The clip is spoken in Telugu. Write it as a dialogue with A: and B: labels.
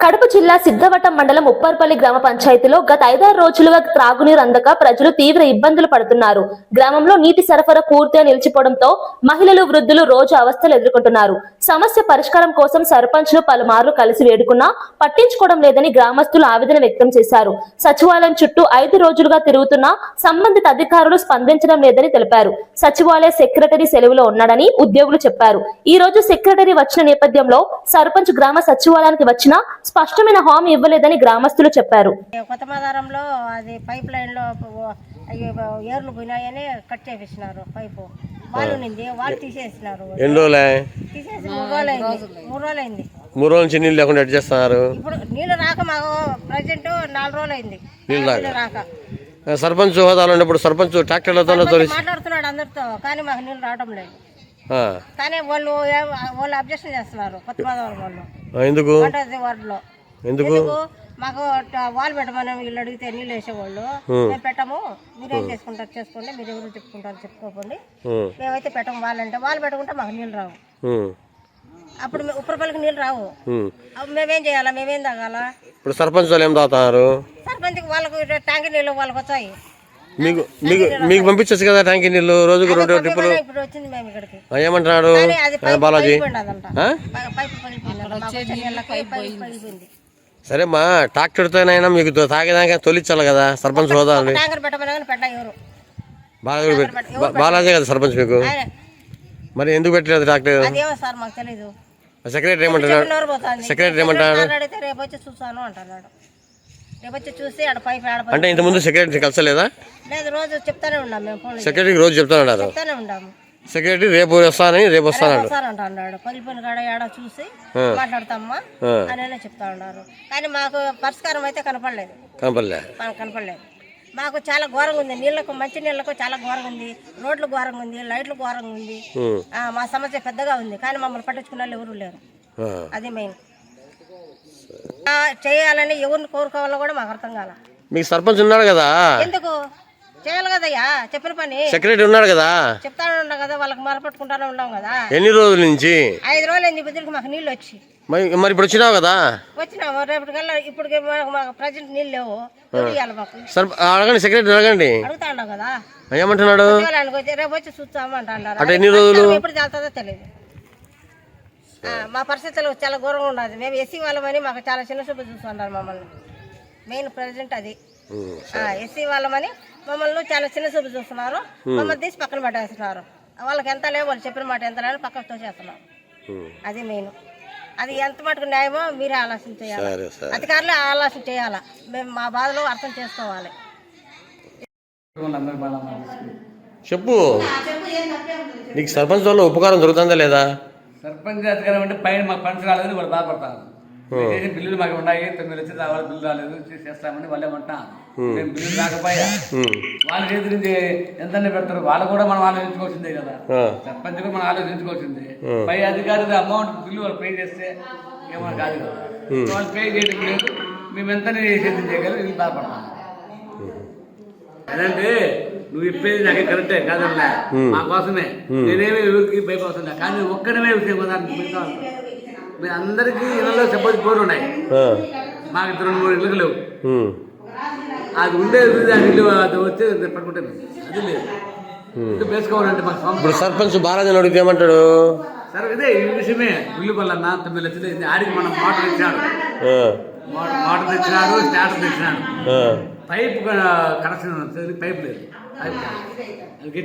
A: కడప జిల్లా సిద్ధవటం మండలం ఉప్పర్పల్లి గ్రామ పంచాయతీలో గత 5-6 రోజులుగా త్రాగునీరు అందక ప్రజలు తీవ్ర ఇబ్బందులు పడుతున్నారు. గ్రామంలో నీటి సరఫరా పూర్తిగా నిలిచిపోవడంతో మహిళలు, వృద్ధులు రోజు అవస్థలు ఎదుర్కొంటున్నారు. సమస్య పరిష్కారం కోసం సర్పంచ్లు పలుమార్లు కలిసి వేడుకున్నా పట్టించుకోవడం లేదని గ్రామస్తులు ఆవేదన వ్యక్తం చేశారు. సచివాలయం చుట్టూ 5 రోజులుగా తిరుగుతున్నా సంబంధిత అధికారులు స్పందించడం లేదని తెలిపారు. సచివాలయ సెక్రటరీ సెలవులో ఉన్నాడని ఉద్యోగులు చెప్పారు. ఈ రోజు సెక్రటరీ వచ్చిన నేపథ్యంలో సర్పంచ్ గ్రామ సచివాలయానికి వచ్చినా స్పష్టమైన హామీ ఇవ్వలేదని గ్రామస్తులు చెప్పారు.
B: కొత్త మాదారంలో అది పైప్ లైన్ లో ఏర్లు పోయినాయని కట్ చేసినారు. పైపు వాళ్ళు వాళ్ళు తీసేసినారు. తీసేసి 3 రోజులైంది.
C: 3 రోజుల నుంచి నీళ్ళు లేకుండా చేస్తున్నారు.
B: ఇప్పుడు నీళ్ళు రాక మాకు ప్రజెంట్ 4 రోజులు అయింది నీళ్ళు రాక.
C: సర్పంచ్ హోదాలో ఉన్నప్పుడు సర్పంచ్ ట్రాక్టర్లతో
B: మాట్లాడుతున్నాడు అందరితో, కానీ మాకు నీళ్ళు రావడం లేదు. కానీ వాళ్ళు అబ్జెక్షన్ చేస్తున్నారు కొత్త మాదారం వాళ్ళు.
C: ఎందుకు
B: వార్డులో
C: ఎందుకు
B: మాకు వాళ్ళు పెట్టమని వీళ్ళు అడిగితే నీళ్ళు వేసేవాళ్ళు మేము పెట్టము, మీరేం చేసుకుంటారు చేసుకోండి, మీరు ఎవరు చెప్పుకుంటారు చెప్పుకోకండి, మేమైతే పెట్టము. వాళ్ళు పెట్టుకుంటే మాకు నీళ్ళు రావు. అప్పుడు ఉప్పరపల్లికి నీళ్ళు రావు. మేమేం చేయాలా, మేమేం తాగాలా?
C: ఇప్పుడు సర్పంచ్ వాళ్ళు ఏం తాగుతున్నారు?
B: సర్పంచ్కి వాళ్ళకు ట్యాంక్ నీళ్ళు వాళ్ళకి వచ్చాయి.
C: మీకు పంపించచ్చు కదా ట్యాంక్ నీళ్ళు రోజుకు 2 ట్రిప్పులు.
B: ఇప్పుడు వచ్చింది మేము ఇక్కడికి.
C: ఏమంటున్నాడు బాలాజీ? సరే మా ట్రాక్టర్తోనైనా మీకు తాగేదాకా తొలిచ్చాలి కదా సర్పంచ్ హోదా. బాలాజీ కదా సర్పంచ్ మీకు, మరి ఎందుకు పెట్టలేదు ట్రాక్టర్? సెక్రటరీ ఏమంటున్నాడు? సెక్రటరీ ఏమంటున్నాడు?
B: రేపు వచ్చి చూసాను అంటున్నాడు. రేపు వచ్చి చూసి
C: అంటే ఇంతకుముందు సెక్రటరీ కలిసలేదా?
B: లేదు, రోజు చెప్తానే ఉన్నాం మేము.
C: సెక్రటరీకి రోజు చెప్తాను. సెక్రటరీ రేపు వస్తానని రేపు వస్తాను
B: అన్నాడు. పల్లిపల్లి కాడ ఏడా చూసి మాట్లాడతామ్మా అని చెప్తా ఉన్నారు. కానీ మాకు పరిష్కారం అయితే కనపడలేదు. మాకు చాలా ఘోరంగా ఉంది. నీళ్లకు, మంచి నీళ్లకు చాలా ఘోరంగా ఉంది. రోడ్లు ఘోరంగా ఉంది, లైట్లు ఘోరంగా ఉంది. మా సమస్య పెద్దగా ఉంది, కానీ మమ్మల్ని పట్టించుకున్న వాళ్ళు ఎవరు లేరు. అది మెయిన్. చేయాలని ఎవరిని కోరుకోవాలో కూడా మాకు అర్థం కాల.
C: మీకు సర్పంచ్ ఉన్నాడు కదా,
B: ఎందుకు చేయాలి కదయ్యా చెప్పిన పని.
C: సెక్రటరీ ఉన్నాడు కదా,
B: చెప్తానే ఉన్నాం కదా, వాళ్ళకి మరపట్టుకుంటానే ఉన్నాం కదా.
C: ఎన్ని రోజుల నుంచి?
B: 5 రోజులైంది బుద్ధుడికి మాకు నీళ్ళు వచ్చి.
C: మరి ఇప్పుడు వచ్చినావు కదా?
B: వచ్చినాము. రేపటికల్లా ఇప్పుడు మాకు ప్రజెంట్ నీళ్ళు లేవు.
C: అడగండి, సెక్రటరీ అడగండి.
B: అడుగుతా ఉన్నాం కదా,
C: ఏమంటున్నాడు?
B: రేపు వచ్చి చూస్తాము అంటున్నారు.
C: అంటే ఎన్ని రోజులు?
B: ఎప్పుడు తెలుతుందో తెలియదు. మా పరిస్థితులు చాలా ఘోరంగా ఉన్నది. మేము ఎస్సీ వాళ్ళమని మాకు చాలా చిన్న చూపు చూస్తున్నారు మమ్మల్ని. మెయిన్ ప్రెసిడెంట్ అది. ఎస్సీ వాళ్ళమని మమ్మల్ని చాలా చిన్న చూపు చూస్తున్నారు. మమ్మల్ని తీసి పక్కన పెట్టేస్తున్నారు. వాళ్ళకి ఎంత లేవు, వాళ్ళు చెప్పిన మాట ఎంత లేని పక్కకు తోసేస్తున్నారు. అది మెయిన్. అది ఎంత మటుకు న్యాయమో మీరే ఆలోచన చేయాలి, అధికారులే ఆలోచన చేయాలా. మేము మా బాధలో అర్థం చేసుకోవాలి.
C: చెప్పు, నీకు సర్పంచ్ వల్ల ఉపకారం దొరుకుతుందా లేదా?
D: సర్పంచ్ అధికారం అంటే పైన మాకు ఫండ్స్ రాలేదని వాళ్ళు బాధపడతారు. బిల్లులు మాకు ఉన్నాయి, 9 లక్షలు రావాలి, బిల్లు రాలేదు, చేస్తామని వాళ్ళే అంటాం. మేము బిల్లులు రాకపోయా వాళ్ళ చేతి నుంచి ఎంత పెడతారు, వాళ్ళు కూడా మనం ఆలోచించుకోవాల్సిందే కదా. సర్పంచ్ కూడా మనం ఆలోచించుకోవాల్సిందే. పై అధికారులు అమౌంట్ బిల్లు వాళ్ళు పే చేస్తే ఏమన్నా కాదు కదా. వాళ్ళు పే చేయడం లేదు, మేము ఎంత చేతి చేయగలం, వీళ్ళు బాధపడతాం. అదంటే నువ్వు చెప్పేది నాకు కరెక్టే కాదన్నా, మా కోసమే. నేనేమి ఎవరికి భయపడుతున్నా, కానీ ఒక్కడమే విషయం కదా. మీరు అందరికీ ఇళ్ళలో సపోజ్ 4 ఉన్నాయి, మాకు 2-3 ఇళ్ళకి లేవు. అది ఉండే ఇల్లు అది వచ్చి పట్టుకుంటే అది లేదు. ఇల్లు వేసుకోవాలంటే మాకు
C: ఇప్పుడు సర్పంచ్ బాలాజీ అడిగితే ఏమంటాడు?
D: సరే ఇదే ఈ విషయమే. ఇల్లు వల్ల 9 లక్షలు ఆడికి మనం మోటార్ తెచ్చినాడు, స్టార్టర్ తెచ్చినాడు. పైప్ కనెక్షన్ పైప్ లేదు.